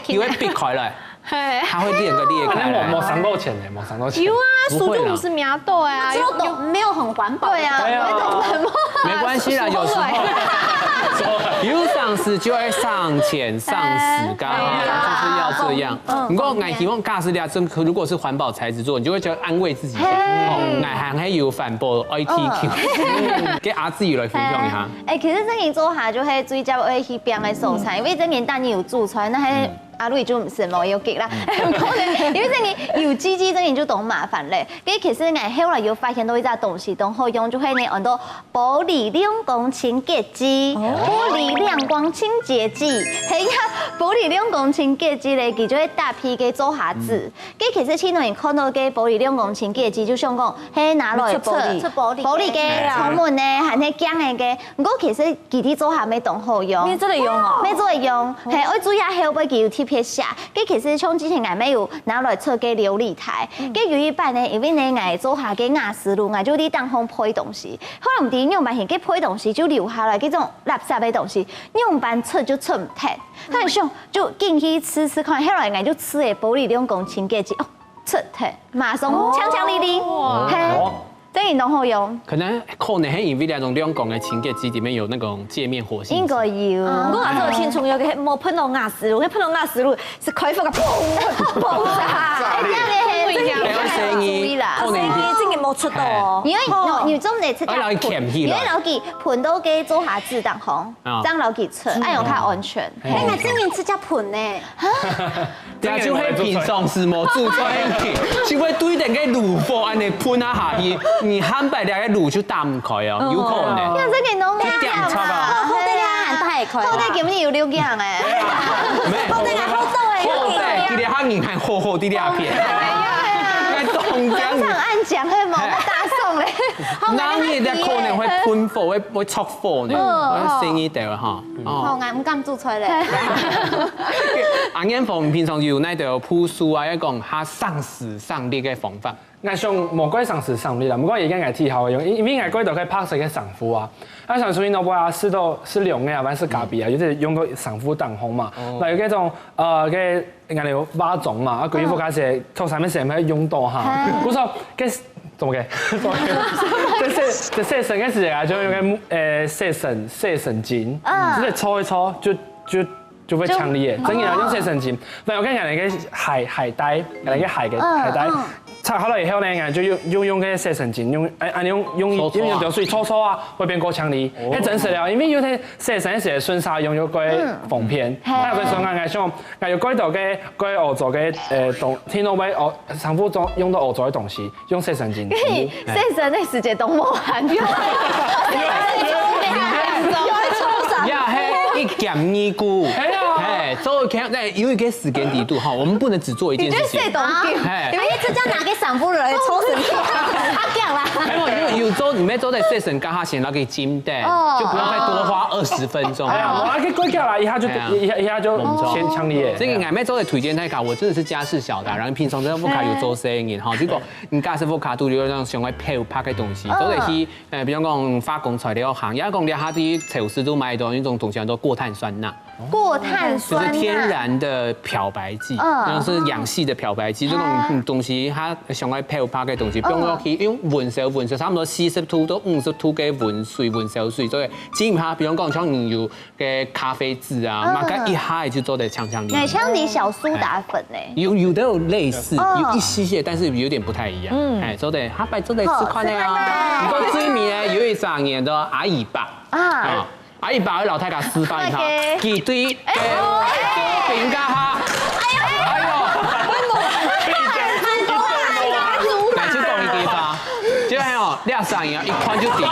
因為避開來。它會裂個裂開。冇省到錢嘅，冇省到錢。有啊，書就不是苗豆啊，又沒有很環保。對啊，沒關係啦，有時候有上司就會上淺上死乾，就是要這樣。不過我希望駕駛咧，如果是環保材質做，你就會覺得安慰自己。我行係要環保 ITQ， 給阿志來分享一下。其實這件做下就係最早愛去邊嘅素材，因為這年代你有做出來，那係。阿瑞就唔是冇有激啦，因為這你有機器，這你就懂麻煩咧。咁其實我後來又發現到一隻東西，都可以用，就係你按到玻璃亮光清潔劑，玻璃亮光清潔劑，係啊，玻璃亮光清潔劑咧，佢就會搭配嘅做下子。咁其實前兩年看到嘅玻璃亮光清潔劑，就想講係拿來出玻璃嘅窗門咧，係啲鏡嘅。不過其實佢啲做下未當好用，咩做嚟用啊？咩做嚟用？係我主要係後尾佢要貼。撇下，佮其實像之前我們有拿來做嘅琉璃台，佮有一半呢，因為呢我做下嘅瓦斯爐，我就啲當空配東西，可能唔啲用辦法佮配東西就留下來，嗰種垃圾嘅東西，用辦出就出唔脫，但係想就進去吃看，後來我就吃嘅玻璃2公清潔劑，哦出脫，馬上強強力力，嘿。等於弄好用，可能係因為那種2公的清潔劑裡面有那種界面活性。應該有。我話做青蟲有個冇噴到瓦斯爐，噴到瓦斯爐是開發個砰爆炸，這樣嘅係聲音啦，聲音真係冇出到哦。因為你總得出家因為老幾噴到嘅做下自當紅，將老幾出，哎用較安全。哎，我真係出家噴呢。對啊，就係平常時冇做出嚟，就會對定嘅爐火安尼噴下去，你漢白兩個爐就打唔開哦，有可能。因為這個農業好好哋啊，都係佢。好哋今年有6樣誒。好哋好多誒，好哋，佢哋客人係好好啲啲片。當場按獎會冇大送咧。那你哋可能會噴火，會出火呢，生意掉哈。好，我唔敢做出嚟。阿燕鳳平常有那條鋪書啊，一講他上時上力嘅方法。我上冇鬼上時上力啦，不過而家我睇好用，因為我鬼度可以拍攝嘅上夫啊，啊上所以呢我啊是兩嘅啊，還是咖比啊，就是用個上夫當紅嘛，例如嗰種嘅我哋有蛙種嘛，啊佢副架是頭上面成日用到嚇，嗰時候嘅做嘅，即射神嘅時啊，就用嘅射神鉗，即係搓一搓就會強烈嘅，真嘅用射神鉗，但係我跟人哋嘅鞋帶，人哋嘅鞋帶。拆好了以後呢，就用嗰啲射神鉗，用條水搓啊，會變過強力。迄真實了，因為有啲射神是順沙用咗個縫片，啊佢上硬上，我有嗰度嘅嗰個做嘅聽到未？上夫用到歐洲嘅東西，用射神鉗。射神嘅世界都冇限用。呀嘿，一減二股。做因為個時間地度哈，我們不能只做一件事情。因為這叫拿給上夫人抽神氣，他講啦。因為有時候你們做在射神剛下先，那個金蛋就不用再多花20分鐘。係啊，我給關掉啦，一下就先強烈。這個俺們做的推薦太高，我真的是家事小達，然後平常在副卡有做生意哈，結果你家事副卡都有那種想要配拍嘅東西，做得去比方講化工材料行，而家講你下啲超市都買到那種東西叫做過碳酸鈉。過碳酸鈉就是天然的漂白劑，就是氧系的漂白劑，這種東西它想要配拍嘅東西，不用去用溫燒，差唔多40度到50度嘅溫燒水，所以基本上，比方講像你有嘅咖啡漬啊，嘛個一下就做得強力。奶香啲小蘇打粉咧，有的有類似，有一些，但是有點不太一樣。哎，做得它擺做得吃款的啊，不過最名嘅有一張嘢都阿姨爸啊。阿姨把老太太示範一下，幾對嘅餅家哈，哎呦，來去講一地方，就係哦，你上癮一看就跌，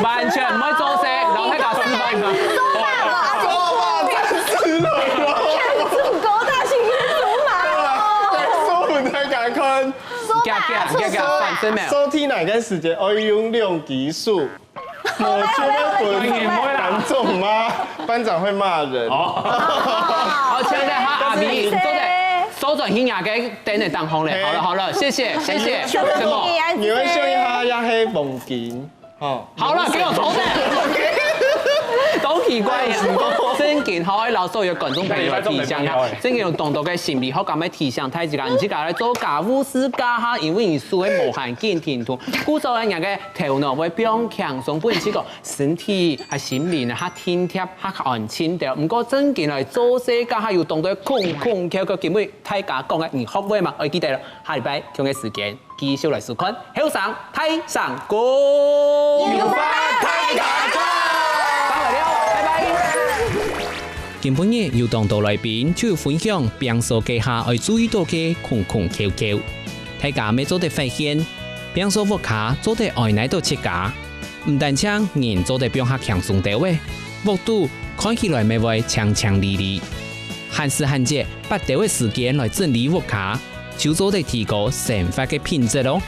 完全唔會做聲，老太太示範一下。收聽哪個時間我要用2級數？我覺得不會難中嗎？班長會罵人。好，現在他阿咪做的手轉輕牙嘅等你當紅嘞。好了，謝謝。什麼？你會笑一下要黑夢境。好了，給我投的。都奇怪嘅，真健好嘅老師有觀眾朋友提倡下，真有懂得嘅心理學咁樣提倡，睇自己唔知嚟做家務事家下，因為你輸喺無限見甜圖，故所人嘅頭腦會變強壯，不然這個身體係心靈啊，較體貼，較安靜啲。唔過真健嚟做事家下要懂得空橋個基本大家講嘅，你學會嘛？我記得啦，下禮拜同嘅時間繼續嚟試看，好上睇上歌，要發睇大家。今晡日有當道來賓就分享變數技下要注意到嘅空橋橋，大家要做得發現，變數副卡做得愛嚟到切架，唔單止人做得變下強鬆啲位，幅度看起來咪會強利利，限時限節8點嘅時間來整理副卡，就做得提高生活嘅品質咯。